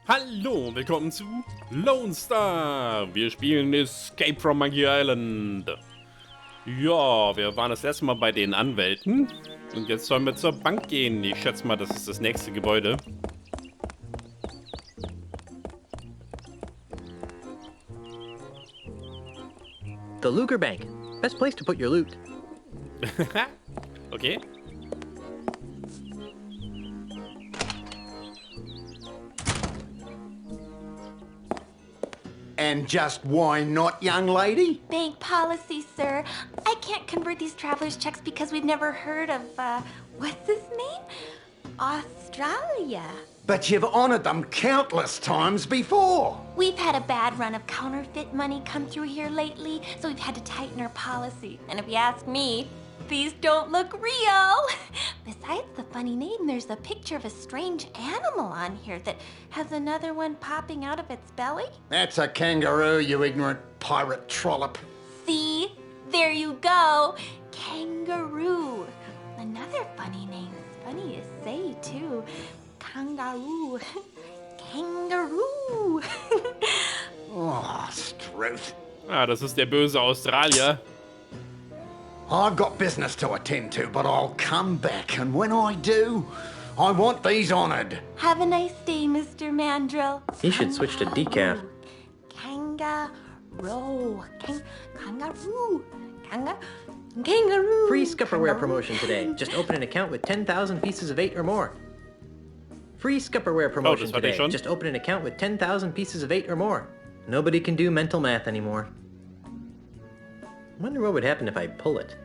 Hallo und willkommen zu Lone Star. Wir spielen Escape from Monkey Island. Ja, wir waren das letzte Mal bei den Anwälten. Und jetzt sollen wir zur Bank gehen. Ich schätze mal, das ist das nächste Gebäude. The Luger Bank. Best place to put your loot. Okay. And just why not, young lady? Bank policy, sir. I can't convert these traveler's checks because we've never heard of, what's his name? Australia. But you've honored them countless times before. We've had a bad run of counterfeit money come through here lately, so we've had to tighten our policy. And if you ask me, these don't look real. Besides the funny name, there's a picture of a strange animal on here that has another one popping out of its belly. That's a kangaroo, you ignorant pirate trollop. See? There you go. Kangaroo. Another funny name. Funny to say, too. Kangaroo. Kangaroo. Oh, Struth. Ah, das ist der böse Australier. I've got business to attend to, but I'll come back, and when I do, I want these honored. Have a nice day, Mr. Mandrill. You should switch to decaf. Kangaroo. Kangaroo. Kangaroo. Free Scupperware promotion today. Just open an account with 10,000 pieces of 8 or more. Free Scupperware promotion das hatte ich today. schon. Just open an account with 10,000 pieces of 8 or more. Nobody can do mental math anymore. Wonder what would happen if I pull it.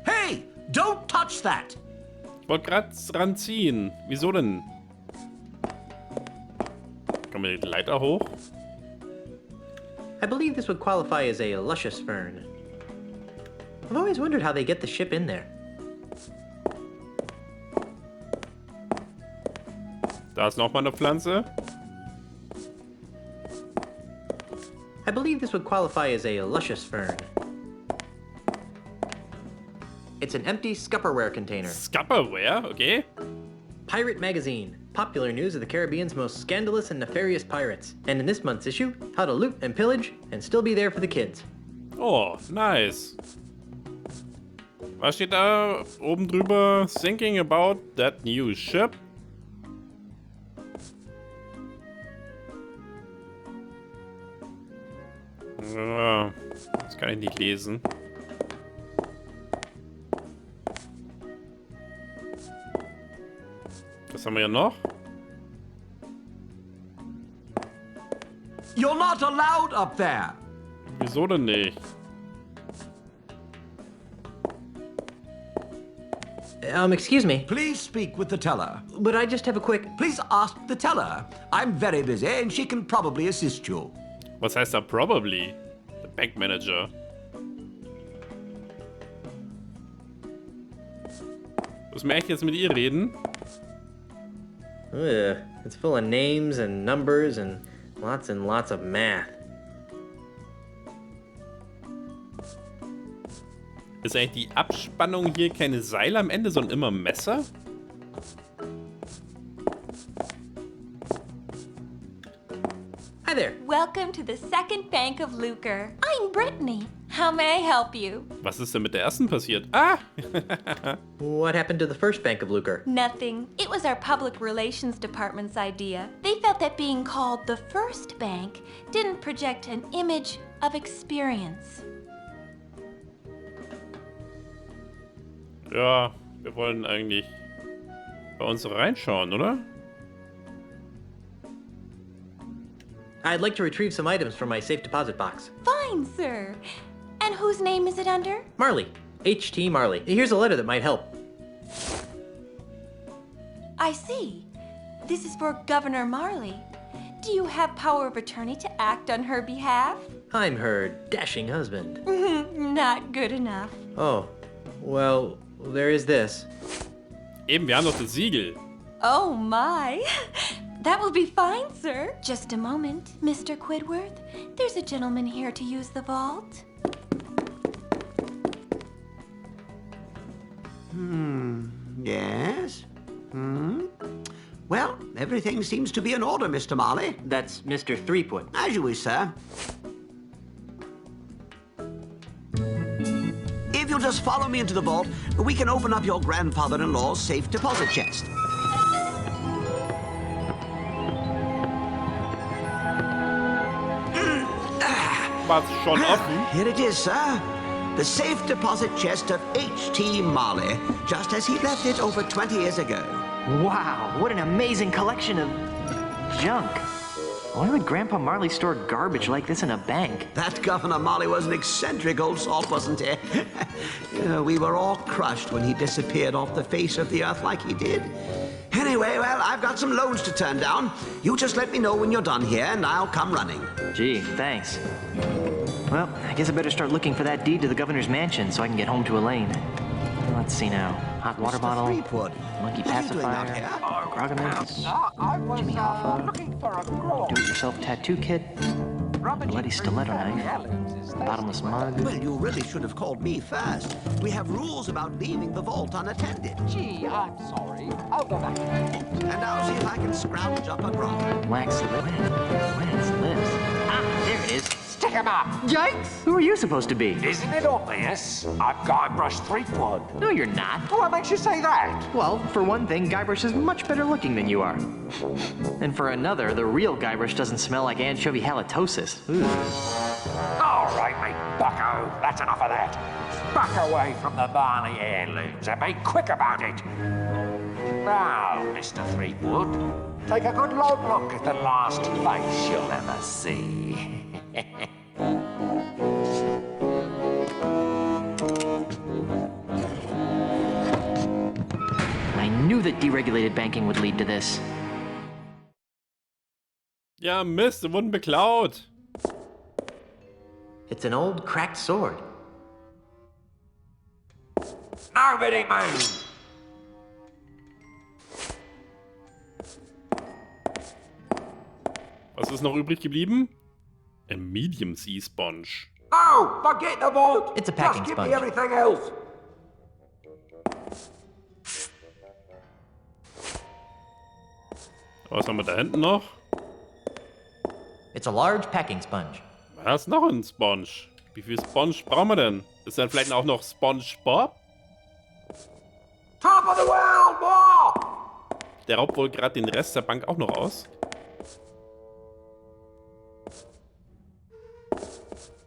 Hey, don't touch that! Ich wollte gerade ranziehen. Wieso denn? Kommen wir die Leiter hoch? I believe this would qualify as a luscious fern. I've always wondered how they get the ship in there. Da ist nochmal eine Pflanze. I believe this would qualify as a luscious fern. It's an empty Scupperware container. Scupperware, okay. Pirate Magazine. Popular news of the Caribbean's most scandalous and nefarious pirates. And in this month's issue, how to loot and pillage and still be there for the kids. Oh, nice. Was steht da oben drüber? Thinking about that new ship? Das kann ich nicht lesen. Was haben wir hier noch? You're not allowed up there! Wieso denn nicht? Excuse me, Please speak with the teller. but I just have a quick... Please ask the teller. I'm very busy and she can probably assist you. Was heißt da probably? Der Bank Manager. Müssen wir echt jetzt mit ihr reden? Ugh, it's full of names and numbers and lots of math. Ist eigentlich die Abspannung hier keine Seile am Ende, sondern immer Messer? Hi there. Welcome to the second bank of Lucre. I'm Brittany. How may I help you? Was ist denn mit der ersten passiert? Ah! What happened to the first Bank of Lucre? Nothing. It was our public relations department's idea. They felt that being called the first bank didn't project an image of experience. Ja, wir wollen eigentlich bei uns reinschauen, oder? I'd like to retrieve some items from my safe deposit box. Fine, sir. And whose name is it under? Marley. H.T. Marley. Here's a letter that might help. I see. This is for Governor Marley. Do you have power of attorney to act on her behalf? I'm her dashing husband. Not good enough. Oh, well, there is this. Eben, wir haben doch das Siegel. Oh my. That will be fine, sir. Just a moment, Mr. Quidworth. There's a gentleman here to use the vault. Yes? Well, everything seems to be in order, Mr. Marley. That's Mr. Threepwood. As you wish, sir. If you'll just follow me into the vault, we can open up your grandfather-in-law's safe deposit chest. War's schon offen? Here it is, sir. The safe deposit chest of H.T. Marley, just as he left it over 20 years ago. Wow, what an amazing collection of junk. Why would Grandpa Marley store garbage like this in a bank? That Governor Marley was an eccentric old salt, wasn't he? We were all crushed when he disappeared off the face of the earth like he did. Anyway, well, I've got some loans to turn down. You just let me know when you're done here, and I'll come running. Gee, thanks. Well, I guess I better start looking for that deed to the governor's mansion so I can get home to Elaine. Let's see now. Hot water bottle, Threepwood, monkey what are you doing out pacifier, here? Grogomits, Jimmy Hoffa, do-it-yourself tattoo kit, bloody stiletto knife, bottomless mug. Well, you really should have called me first. We have rules about leaving the vault unattended. Gee, I'm sorry. I'll go back. And I'll see if I can scrounge up a grog. Wax lips. Ah, there it is. Stick 'em up. Yikes! Who are you supposed to be? Isn't it obvious? I'm Guybrush Threepwood. No, you're not. What makes you say that? Well, for one thing, Guybrush is much better looking than you are. And for another, the real Guybrush doesn't smell like anchovy halitosis. Ooh. All right, mate, bucko. That's enough of that. Back away from the Barney heirlooms and be quick about it. Now, Mr. Threepwood, take a good long look at the last face you'll ever see. I knew that deregulated banking would lead to this. Ja, Mist, sie wurden beklaut. It's an old cracked sword. Nobody move! Was ist noch übrig geblieben? A medium sea sponge. No! Forget the vault! It's a packing Just give sponge. me everything else! Was haben wir da hinten noch? It's a large packing sponge. Was? Noch ein Sponge. Wie viel Sponge brauchen wir denn? Ist dann vielleicht auch noch SpongeBob? Top of the world, boy! Der raubt wohl gerade den Rest der Bank auch noch aus.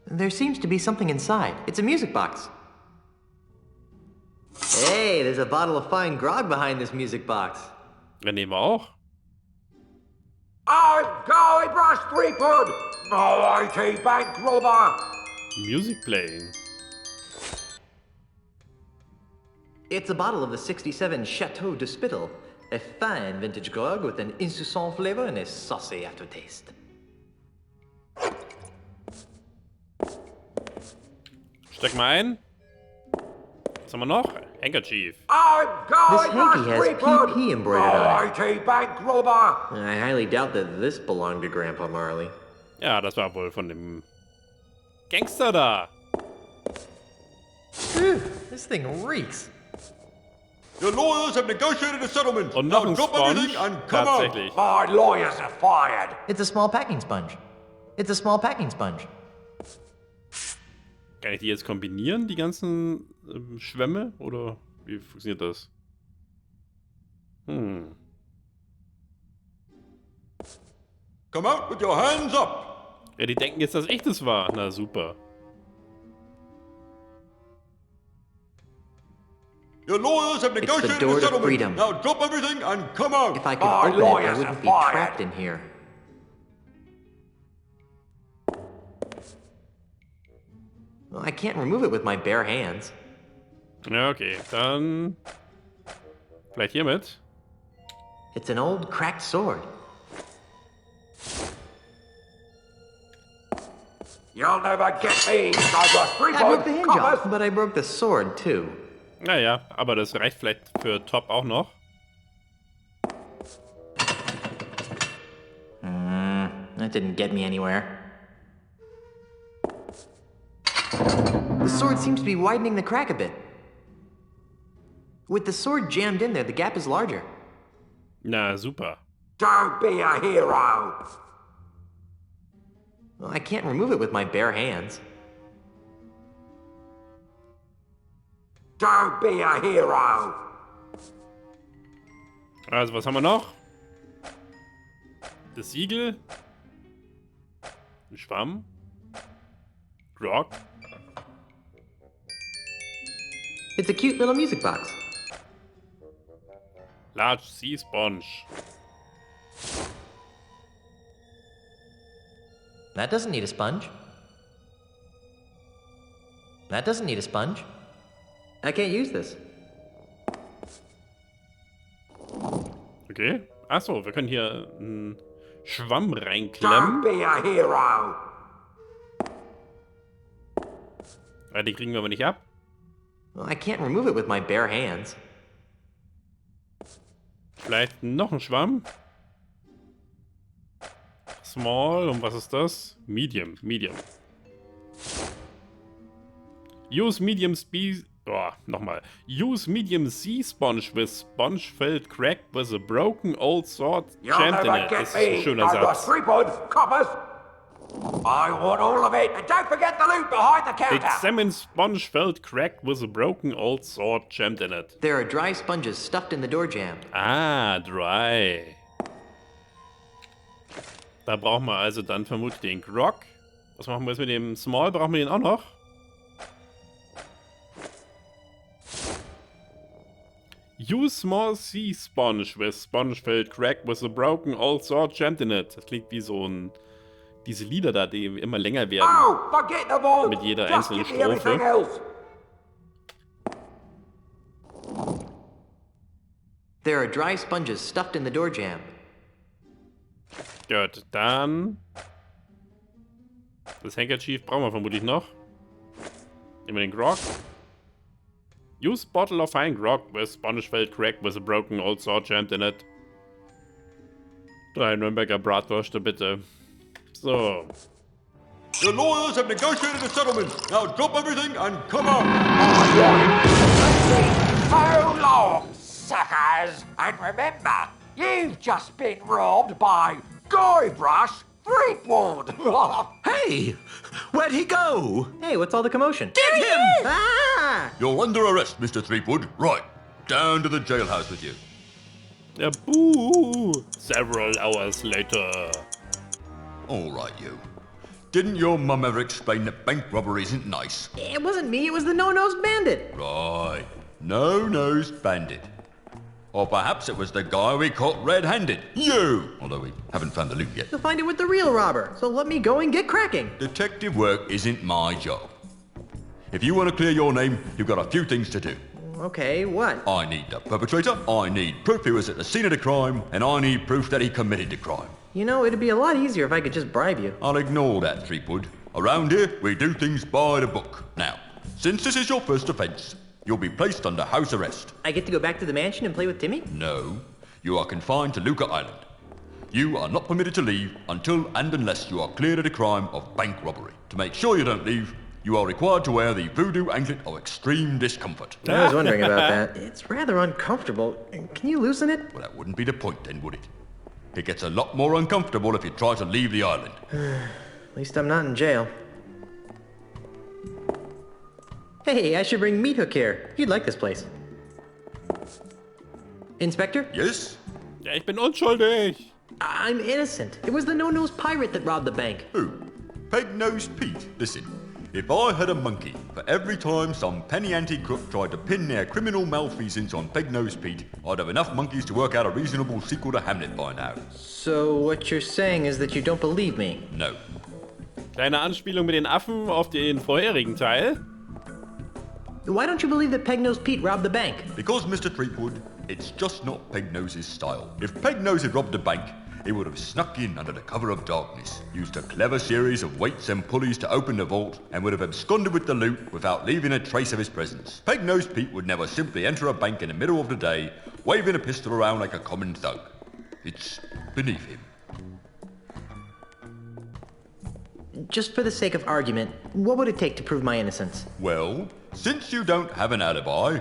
There seems to be something inside. It's a music box. Hey, there's a bottle of fine grog behind this music box. Den nehmen wir auch. I'm Guybrush Threepwood, mighty bank robber! Music playing. It's a bottle of the 67 Chateau de Spittle. A fine vintage grog with an insouciant flavor and a saucy aftertaste. Steck mal ein. Was haben wir noch? Handkerchief. I'm This hanky Guybrush has Threepwood, PP embroidered on it. mighty bank robber! I highly doubt that this belonged to Grandpa Marley. Ja, das war wohl von dem Gangster da. This thing reeks. Your lawyers have negotiated a settlement. Und noch ein drop Sponge. everything and come out. Tatsächlich. My lawyers are fired! It's a small packing sponge. It's a small packing sponge. Kann ich die jetzt kombinieren, die ganzen Schwämme? Oder wie funktioniert das? Come out with your hands up. Ja, die denken jetzt, dass ich das war. Na super. Your lawyers have It's the negotiated door a to settlement. freedom. Now drop everything and come out. If I could My open it, I lawyers wouldn't are be fired. trapped in here. Well, I can't remove it with my bare hands. Ja, okay. Dann vielleicht hiermit. It's an old cracked sword. You'll never get me, Guybrush I broke the Threepwood! hinge Come off, on. but I broke the sword too. Naja, aber das reicht vielleicht für Top auch noch. That didn't get me anywhere. The sword seems to be widening the crack a bit. With the sword jammed in there, the gap is larger. Na, super. Don't be a hero. Well, I can't remove it with my bare hands. Don't be a hero. Also, was haben wir noch? Das Siegel. Ein Schwamm. Grog. It's a cute little music box. Large Sea Sponge. That doesn't need a sponge. That doesn't need a sponge. I can't use this. Okay. Achso, wir können hier einen Schwamm Don't reinklemmen. be a hero. Ja, die kriegen wir aber nicht ab. Well, I can't remove it with my bare hands. Vielleicht noch ein Schwamm. Small, und was ist das? Medium, medium. Use medium speed... Oh, nochmal. Use medium sea sponge with sponge filled crack with a broken old sword You'll jammed in never it. get Das ist ein me. schöner I've got Satz. 3 points, coppers. I want all of it. And don't forget the loot behind the counter. Examine sponge filled crack with a broken old sword jammed in it. There are dry sponges stuffed in the door jamb. Ah, dry. Da brauchen wir also dann vermutlich den Grog. Was machen wir jetzt mit dem Small? Brauchen wir den auch noch? Use small sea sponge with sponge filled crack with a broken old sword jammed in it. Das klingt wie so ein... Diese Lieder da, die immer länger werden. Oh, forget the vault. Mit jeder Just einzelnen give me everything Strophe. else. There are dry sponges stuffed in the door jamb. Gut, dann... Das Handkerchief brauchen wir vermutlich noch. Nehmen wir den Grog. Use bottle of fine grog with sponge filled crack with a broken old sword jammed in it. 3 Nürnberger Bratwürste, bitte. So. The lawyers have negotiated a settlement. Now drop everything and come on. So long, suckers. And remember, you've just been robbed by Guybrush Threepwood. Hey, where'd he go? Hey, what's all the commotion? Get him! Ah! You're under arrest, Mr. Threepwood. Right, down to the jailhouse with you. Ja, buh. Several hours later. All right, you. Didn't your mum ever explain that bank robbery isn't nice? It wasn't me, it was the no-nosed bandit. Right. No-nosed bandit. Or perhaps it was the guy we caught red-handed. You! Although we haven't found the loot yet. You'll find it with the real robber, so let me go and get cracking. Detective work isn't my job. If you want to clear your name, you've got a few things to do. Okay, what? I need the perpetrator, I need proof he was at the scene of the crime, and I need proof that he committed the crime. You know, it'd be a lot easier if I could just bribe you. I'll ignore that, Threepwood. Around here, we do things by the book. Now, since this is your first offence, you'll be placed under house arrest. I get to go back to the mansion and play with Timmy? No, you are confined to Luca Island. You are not permitted to leave until and unless you are cleared of the crime of bank robbery. To make sure you don't leave, you are required to wear the voodoo anklet of extreme discomfort. I was wondering about that. It's rather uncomfortable. Can you loosen it? Well, that wouldn't be the point then, would it? It gets a lot more uncomfortable if you try to leave the island. At least I'm not in jail. Hey, I should bring Meat Hook here. He'd like this place. Inspector? Yes? Ja, ich bin unschuldig. I'm innocent. It was the no-nose pirate that robbed the bank. Who? Peg-nosed Pete. Listen, if I had a monkey for every time some penny ante crook tried to pin their criminal malfeasance on Peg-nosed Pete, I'd have enough monkeys to work out a reasonable sequel to Hamlet by now. So what you're saying is that you don't believe me? No. Kleine Anspielung mit den Affen auf den vorherigen Teil. Why don't you believe that Peg-nosed Pete robbed the bank? Because, Mr. Threepwood, it's just not Peg-Nose's style. If Peg-Nose had robbed a bank, he would have snuck in under the cover of darkness, used a clever series of weights and pulleys to open the vault, and would have absconded with the loot without leaving a trace of his presence. Peg-Nosed Pete would never simply enter a bank in the middle of the day, waving a pistol around like a common thug. It's beneath him. Just for the sake of argument, what would it take to prove my innocence? Well, since you don't have an alibi,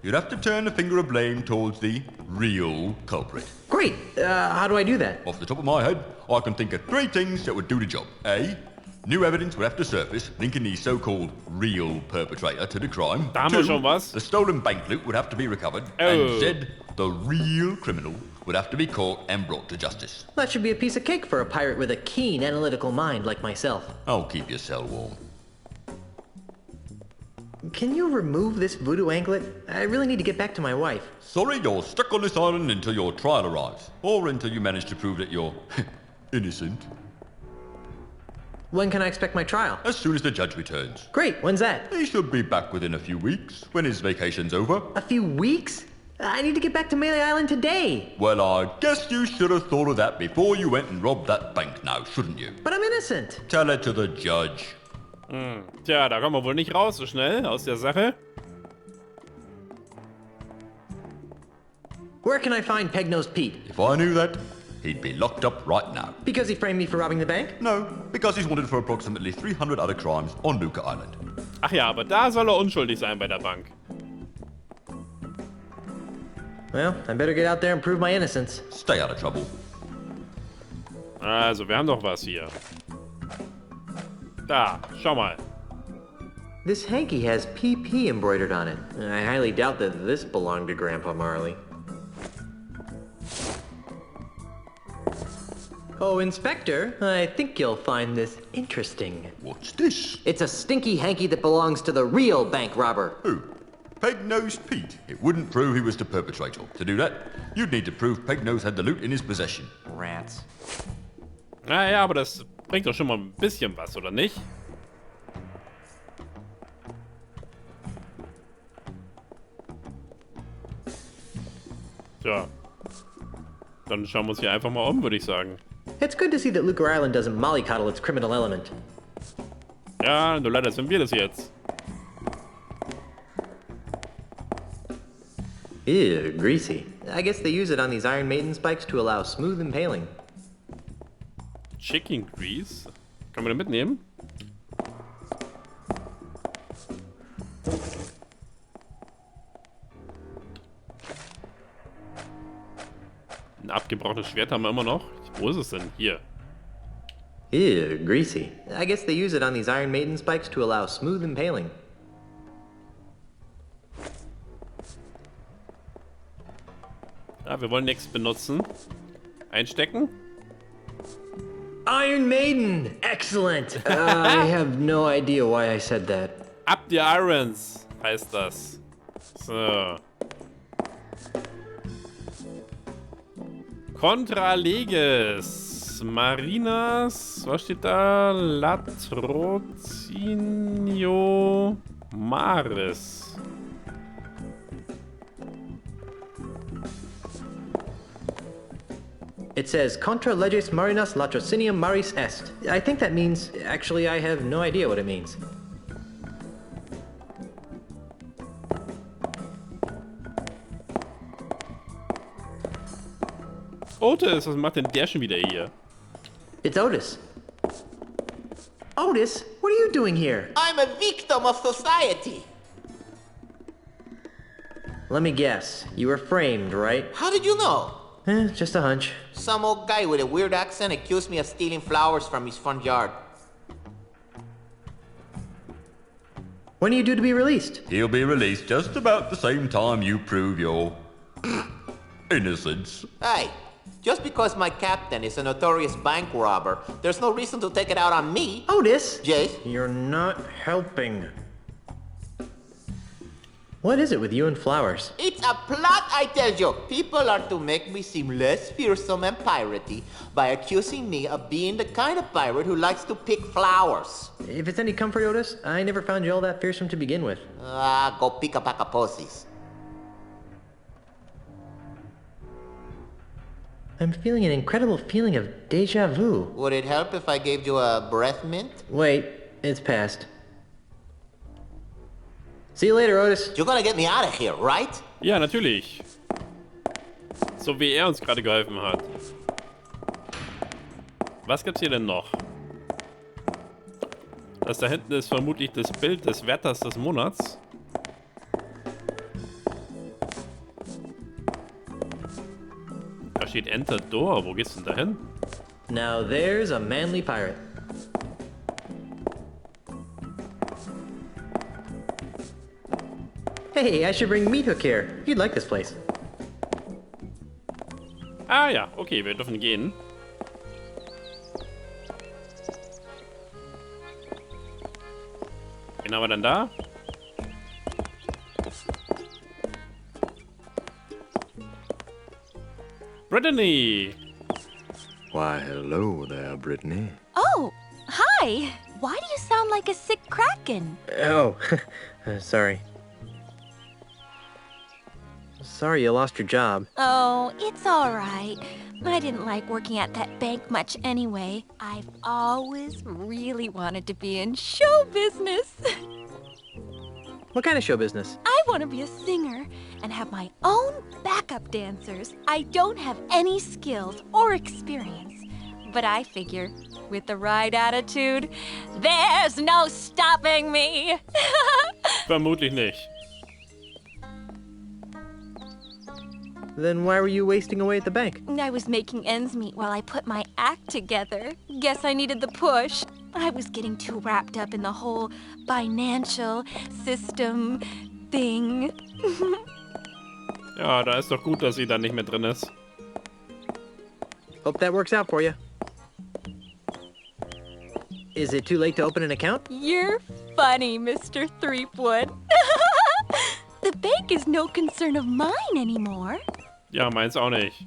you'd have to turn the finger of blame towards the real culprit. Great. How do I do that? Off the top of my head, I can think of 3 things that would do the job. A. New evidence would have to surface, linking the so-called real perpetrator to the crime. Da haben wir schon was. The stolen bank loot would have to be recovered. Oh. And Z. The real criminal would have to be caught and brought to justice. That should be a piece of cake for a pirate with a keen analytical mind like myself. I'll keep your cell warm. Can you remove this voodoo anklet? I really need to get back to my wife. Sorry, you're stuck on this island until your trial arrives. Or until you manage to prove that you're innocent. When can I expect my trial? As soon as the judge returns. Great, when's that? He should be back within a few weeks, when his vacation's over. A few weeks? I need to get back to Melee Island today. Well, I guess you should have thought of that before you went and robbed that bank now, shouldn't you? But I'm innocent. Tell it to the judge. Tja, da kommen wir wohl nicht raus so schnell aus der Sache. Where can I find Peg-Nosed Pete? If I knew that, he'd be locked up right now. Because he framed me for robbing the bank? No, because he's wanted for approximately 300 other crimes on Luca Island. Ach ja, aber da soll er unschuldig sein bei der Bank. Well, I better get out there and prove my innocence. Stay out of trouble. Also, wir haben doch was hier. Da, schau mal. This hanky has PP embroidered on it. I highly doubt that this belonged to Grandpa Marley. Oh, Inspector, I think you'll find this interesting. What's this? It's a stinky hanky that belongs to the real bank robber. Who? Peg-Nosed Pete. It wouldn't prove he was the perpetrator. To do that, you'd need to prove Peg-Nose had the loot in his possession. Rats. Naja, aber das bringt doch schon mal ein bisschen was, oder nicht? Tja. Dann schauen wir uns hier einfach mal um, würde ich sagen. It's good to see that Luca Island doesn't mollycoddle its criminal element. Ja, nur leider sind wir das jetzt. Ew, greasy. I guess they use it on these Iron Maiden spikes to allow smooth impaling. Chicken Grease. Kann man den mitnehmen? Ein abgebrochenes Schwert haben wir immer noch. Wo ist es denn? Hier. Ew, greasy. I guess they use it on these Iron Maiden spikes to allow smooth impaling. Ja, wir wollen nichts benutzen. Einstecken. Iron Maiden! Excellent! I have no idea why I said that. Up the Irons heißt das. So. Contra Leges. Marinas. Was steht da? Latrocinio Maris. It says Contra leges marinas latrocinium maris est. I think that means. Actually, I have no idea what it means. Otis, was macht denn der schon wieder hier? It's Otis. Otis, what are you doing here? I'm a victim of society. Let me guess. You were framed, right? How did you know? Just a hunch. Some old guy with a weird accent accused me of stealing flowers from his front yard. When are you due to be released? He'll be released just about the same time you prove your innocence. Hey, just because my captain is a notorious bank robber, there's no reason to take it out on me. Otis! Jace? You're not helping. What is it with you and flowers? It's a plot, I tell you. People are to make me seem less fearsome and piratey by accusing me of being the kind of pirate who likes to pick flowers. If it's any comfort, Otis, I never found you all that fearsome to begin with. Go pick a pack of pussies. I'm feeling an incredible feeling of deja vu. Would it help if I gave you a breath mint? Wait, it's past. See you later, Otis. You're gonna get me out of here, right? Ja, natürlich. So wie er uns gerade geholfen hat. Was gibt's hier denn noch? Das da hinten ist vermutlich das Bild des Wetters des Monats. Da steht Enter Door. Wo geht's denn da hin? Now there's a manly pirate. Hey, I should bring Meat Hook here. He'd like this place. Ah ja, okay, wir dürfen gehen. Wen haben wir denn da? Brittany! Why, hello there, Brittany. Oh, hi. Why do you sound like a sick kraken? Oh, sorry. Sorry you lost your job. Oh, it's all right. I didn't like working at that bank much anyway. I've always really wanted to be in show business. What kind of show business? I want to be a singer and have my own backup dancers. I don't have any skills or experience, but I figure with the right attitude, there's no stopping me. Vermutlich nicht. Then why were you wasting away at the bank? I was making ends meet while I put my act together. Guess I needed the push. I was getting too wrapped up in the whole financial system thing. Ja, da ist doch gut, dass sie da nicht mehr drin ist. Hope that works out for you. Is it too late to open an account? You're funny, Mr. Threepwood. The bank is no concern of mine anymore. Ja, meins auch nicht.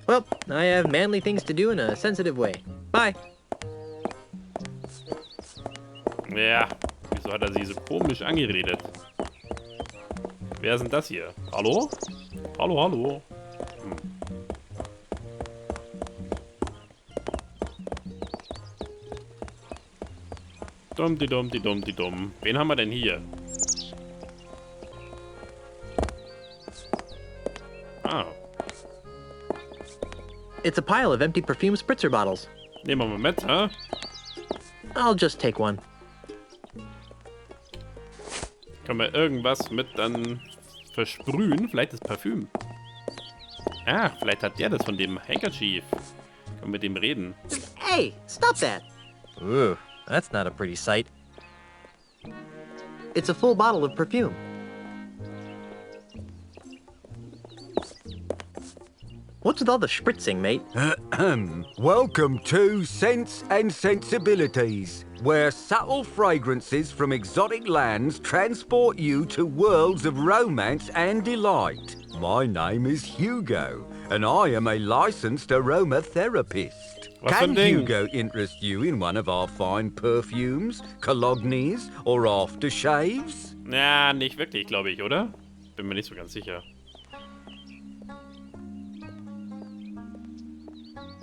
Well, I have manly things to do in a sensitive way. Bye. Ja, wieso hat er sie so komisch angeredet? Wer ist denn das hier? Hallo? Hallo, hallo. Dumm. Wen haben wir denn hier? Ah, It's a pile of empty perfume spritzer bottles. nehmen wir mal mit, hä? I'll just take one. Können wir irgendwas mit dann versprühen? Vielleicht das Parfüm. Ah, vielleicht hat der das von dem Handkerchief. Können wir mit dem reden? Hey, stop that. Ooh, that's not a pretty sight. It's a full bottle of perfume. What's with all the spritzing, mate? Welcome to Sense and Sensibilities, where subtle fragrances from exotic lands transport you to worlds of romance and delight. My name is Hugo, and I am a licensed aromatherapist. Was für Can ein Ding? Hugo interest you in one of our fine perfumes, colognes, or aftershaves? Ja, nicht wirklich, glaube ich, oder? Bin mir nicht so ganz sicher.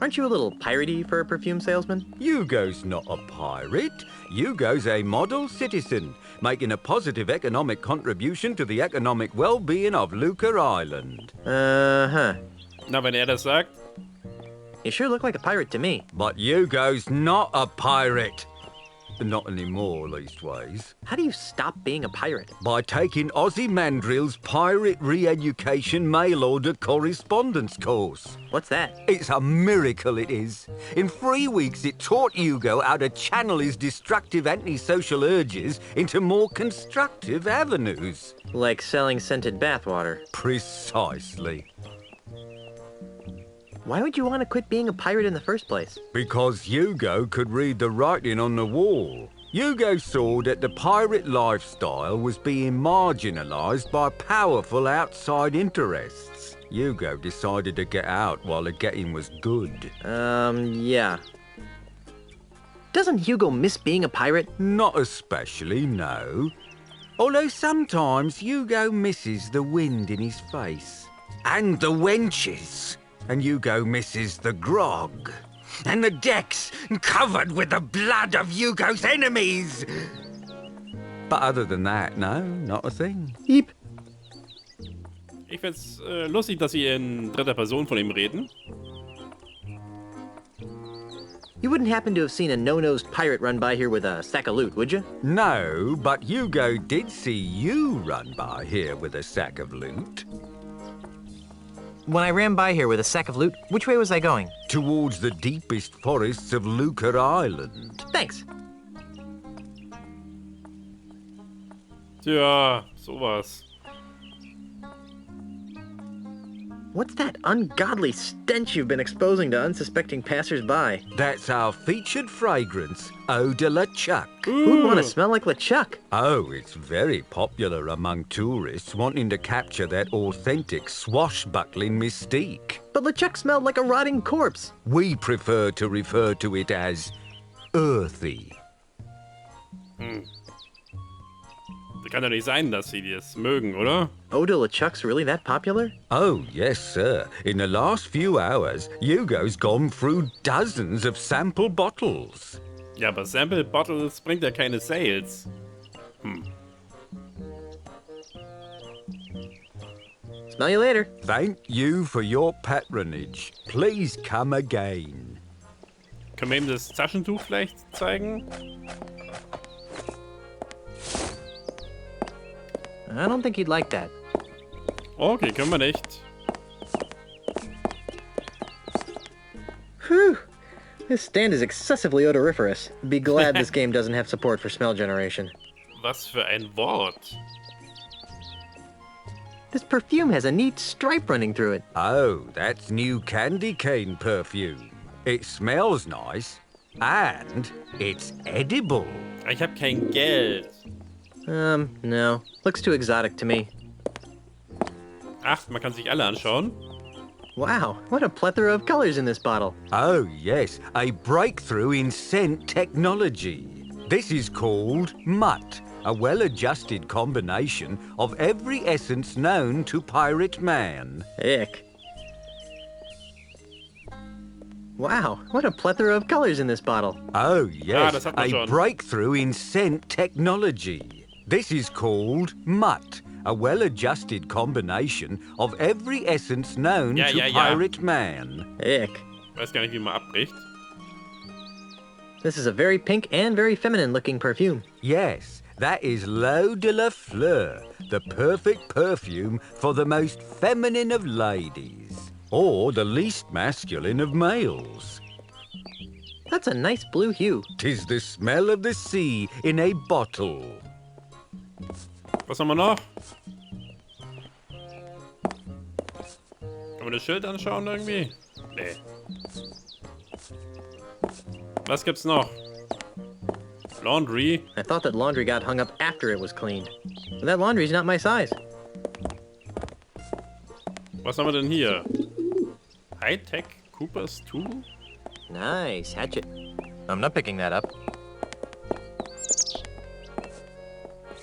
Aren't you a little piratey for a perfume salesman? Hugo's not a pirate. Hugo's a model citizen, making a positive economic contribution to the economic well-being of Luca Island. Uh-huh. Na, wenn er das sagt. You sure look like a pirate to me. But Hugo's not a pirate. Not anymore, leastways. How do you stop being a pirate? By taking Ozzy Mandrill's Pirate Re-Education Mail Order Correspondence course. What's that? It's a miracle, it is. In 3 weeks, it taught Hugo how to channel his destructive antisocial urges into more constructive avenues. Like selling scented bathwater. Precisely. Why would you want to quit being a pirate in the first place? Because Hugo could read the writing on the wall. Hugo saw that the pirate lifestyle was being marginalised by powerful outside interests. Hugo decided to get out while the getting was good. Yeah. Doesn't Hugo miss being a pirate? Not especially, no. Although sometimes Hugo misses the wind in his face. And the wenches. And Hugo misses the grog. And the decks covered with the blood of Hugo's enemies. But other than that, no, not a thing. Yep. Ich find's lustig, dass sie in dritter Person von ihm reden. You You wouldn't happen to have seen a no-nosed pirate run by here with a sack of loot, would you? No, but Hugo did see you run by here with a sack of loot. When I ran by here with a sack of loot, which way was I going? Towards the deepest forests of Lucre Island. Thanks. Tja, sowas. What's that ungodly stench you've been exposing to unsuspecting passers-by? That's our featured fragrance, Eau de la Chuck. Who'd want to smell like LeChuck? Oh, it's very popular among tourists wanting to capture that authentic swashbuckling mystique. But LeChuck smelled like a rotting corpse. We prefer to refer to it as earthy. Kann doch nicht sein, dass sie das mögen, oder? Eau de LeChuck's really that popular? Oh, yes, sir. In the last few hours, Hugo's gone through dozens of sample bottles. Ja, aber Sample Bottles bringt ja keine Sales. Smell you later. Thank you for your patronage. Please come again. Können wir ihm das Taschentuch vielleicht zeigen? I don't think he'd like that. Okay, können wir nicht. Whew. This stand is excessively odoriferous. Be glad this game doesn't have support for smell generation. Was für ein Wort. This perfume has a neat stripe running through it. Oh, that's new candy cane perfume. It smells nice, and it's edible. Ich habe kein Geld. No. Looks too exotic to me. Ach, man kann sich alle anschauen. Wow, what a plethora of colors in this bottle. Oh, yes, a breakthrough in scent technology. This is called Mutt, a well-adjusted combination of every essence known to pirate man. Ick. Wow, what a plethora of colors in this bottle. Oh, yes, das hat man a schon. breakthrough in scent technology. This is called Mutt, a well-adjusted combination of every essence known to pirate man. Ick. Weiß gar nicht, wie man abbricht. This is a very pink and very feminine looking perfume. Yes, that is L'Eau de la Fleur, the perfect perfume for the most feminine of ladies, or the least masculine of males. That's a nice blue hue. 'Tis the smell of the sea in a bottle. Was haben wir noch? Können wir das Schild anschauen irgendwie? Nee. Was gibt's noch? Laundry. I thought that laundry got hung up after it was cleaned. But that laundry's not my size. Was haben wir denn hier? High-Tech Cooper's Tool? Nice, hatchet. I'm not picking that up.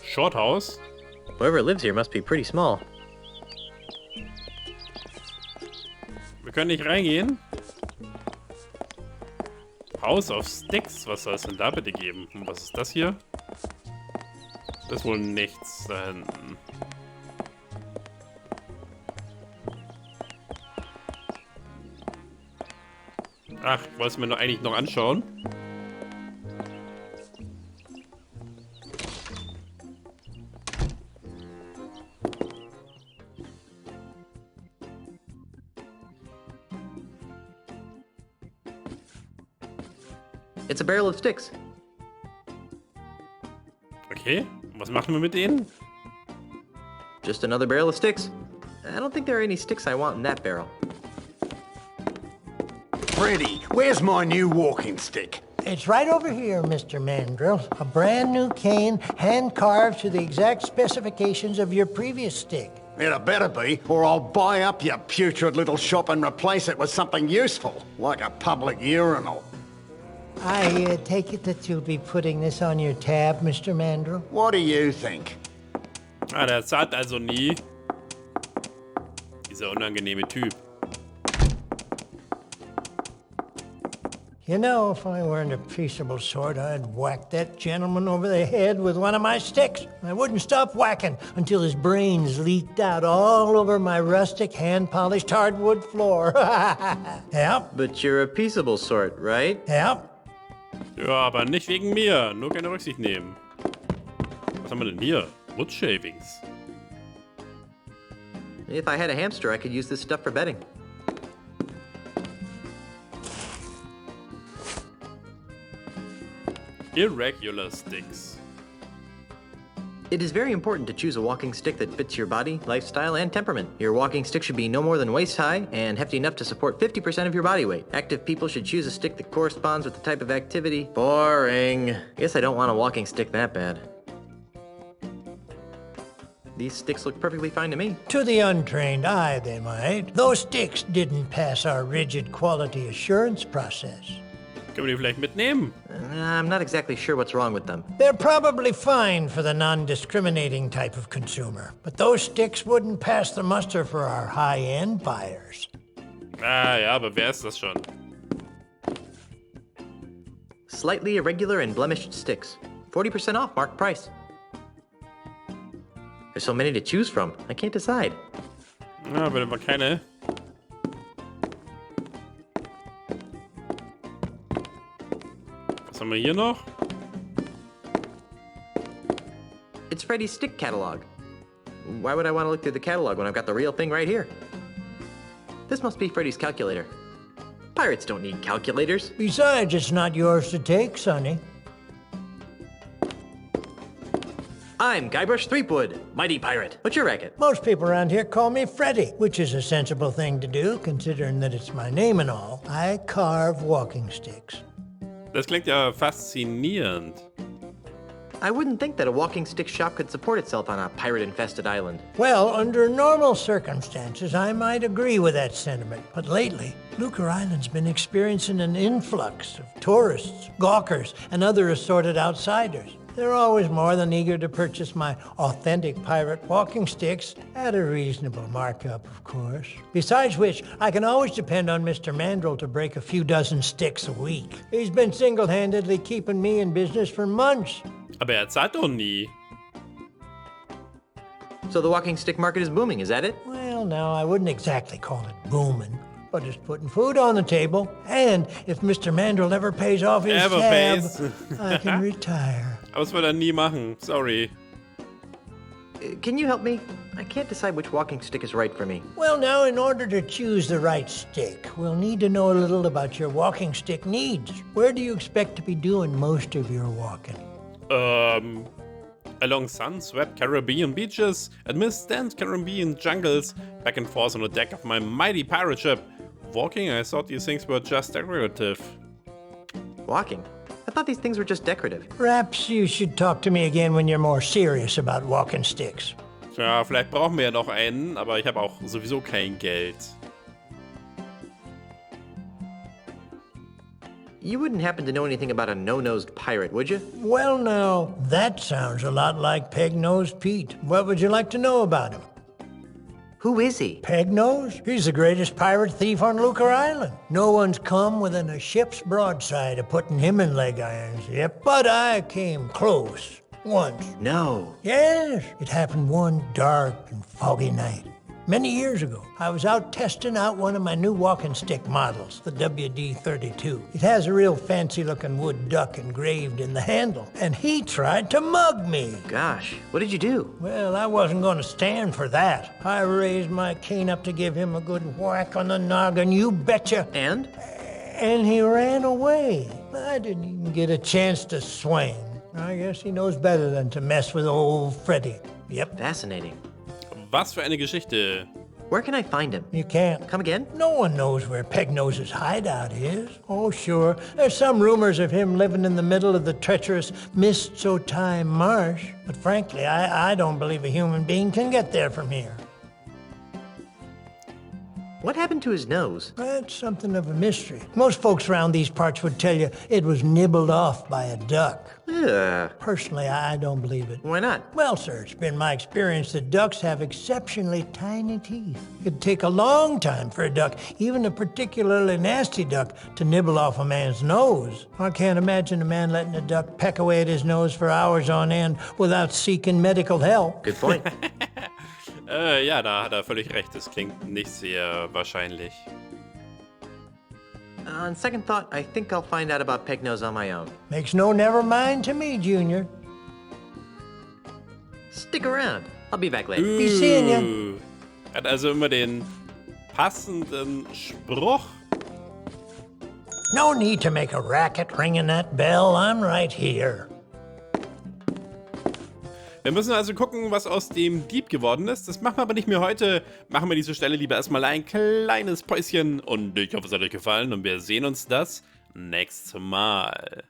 Shorthouse. Whoever lives here must be pretty small. Wir können nicht reingehen. House of Sticks. Was soll es denn da bitte geben? Und was ist das hier? Das ist wohl nichts da hinten. Ach, ich wollte es mir eigentlich noch anschauen. It's a barrel of sticks. Okay, was machen wir mit denen? Just another barrel of sticks. I don't think there are any sticks I want in that barrel. Freddy, where's my new walking stick? It's right over here, Mr. Mandrill. A brand new cane, hand-carved to the exact specifications of your previous stick. It better be, or I'll buy up your putrid little shop and replace it with something useful, like a public urinal. I take it that you'll be putting this on your tab, Mr. Mandrill? What do you think? Ah, der zahlt also nie. Dieser unangenehme Typ. You know, if I weren't a peaceable sort, I'd whack that gentleman over the head with one of my sticks. I wouldn't stop whacking until his brains leaked out all over my rustic, hand-polished hardwood floor. Yep. But you're a peaceable sort, right? Yep. Ja, aber nicht wegen mir. Nur keine Rücksicht nehmen. Was haben wir denn hier? Wood Shavings. If I had a hamster, I could use this stuff for bedding. Irregular sticks. It is very important to choose a walking stick that fits your body, lifestyle, and temperament. Your walking stick should be no more than waist high and hefty enough to support 50% of your body weight. Active people should choose a stick that corresponds with the type of activity. Boring. Guess I don't want a walking stick that bad. These sticks look perfectly fine to me. To the untrained eye, they might. Those sticks didn't pass our rigid quality assurance process. Können wir die vielleicht mitnehmen? I'm not exactly sure what's wrong with them. They're probably fine for the non-discriminating type of consumer, but those sticks wouldn't pass the muster for our high-end buyers. Ah ja, aber wer ist das schon? Slightly irregular and blemished sticks. 40% off marked price. There's so many to choose from. I can't decide. Ja, will aber keine. Was haben wir hier noch? It's Freddy's stick catalog. Why would I want to look through the catalog when I've got the real thing right here? This must be Freddy's calculator. Pirates don't need calculators. Besides, it's not yours to take, Sonny. I'm Guybrush Threepwood, mighty pirate. What's your racket? Most people around here call me Freddy, which is a sensible thing to do, considering that it's my name and all. I carve walking sticks. Das klingt ja faszinierend. I wouldn't think that a walking stick shop could support itself on a pirate-infested island. Well, under normal circumstances, I might agree with that sentiment. But lately, Lucre Island's been experiencing an influx of tourists, gawkers, and other assorted outsiders. They're always more than eager to purchase my authentic pirate walking sticks at a reasonable markup, of course. Besides which, I can always depend on Mr. Mandrill to break a few dozen sticks a week. He's been single-handedly keeping me in business for months. Aber zahlt doch nie. So the walking stick market is booming, is that it? Well, no, I wouldn't exactly call it booming. But it's putting food on the table. And if Mr. Mandrill ever pays off his tab, I can retire. Aber das wird er nie machen. Sorry. Can you help me? I can't decide which walking stick is right for me. Well, now, in order to choose the right stick, we'll need to know a little about your walking stick needs. Where do you expect to be doing most of your walking? Along sun-swept Caribbean beaches, amidst dense Caribbean jungles, back and forth on the deck of my mighty pirate ship. Walking, I thought these things were just decorative. Walking? I thought these things were just decorative. Perhaps you should talk to me again when you're more serious about walking sticks. Ja, vielleicht brauchen wir ja noch einen, aber ich habe auch sowieso kein Geld. You wouldn't happen to know anything about a no-nosed pirate, would you? Well, now, that sounds a lot like Peg-Nosed Pete. What would you like to know about him? Who is he? Peg-Nose? He's the greatest pirate thief on Lucre Island. No one's come within a ship's broadside of putting him in leg irons, yep. But I came close, once. No. Yes, it happened one dark and foggy night. Many years ago, I was out testing out one of my new walking stick models, the WD-32. It has a real fancy-looking wood duck engraved in the handle, and he tried to mug me. Gosh, what did you do? Well, I wasn't going to stand for that. I raised my cane up to give him a good whack on the noggin, you betcha. And? And he ran away. I didn't even get a chance to swing. I guess he knows better than to mess with old Freddy. Yep. Fascinating. Was für eine Geschichte. Where can I find him? You can't. Come again? No one knows where Peg-Nose's hideout is. Oh, sure. There's some rumors of him living in the middle of the treacherous Mist-So-Time marsh. But frankly, I don't believe a human being can get there from here. What happened to his nose? That's something of a mystery. Most folks around these parts would tell you it was nibbled off by a duck. Ugh. Personally, I don't believe it. Why not? Well, sir, it's been my experience that ducks have exceptionally tiny teeth. It'd take a long time for a duck, even a particularly nasty duck, to nibble off a man's nose. I can't imagine a man letting a duck peck away at his nose for hours on end without seeking medical help. Good point. Ja, da hat er völlig recht. Das klingt nicht sehr wahrscheinlich. On second thought, I think I'll find out about Pegnose on my own. Makes no never mind to me, Junior. Stick around. I'll be back later. Be seeing ya. Hat also immer den passenden Spruch. No need to make a racket ringing that bell. I'm right here. Wir müssen also gucken, was aus dem Dieb geworden ist. Das machen wir aber nicht mehr heute. Machen wir diese Stelle lieber erstmal ein kleines Päuschen. Und ich hoffe, es hat euch gefallen. Und wir sehen uns das nächste Mal.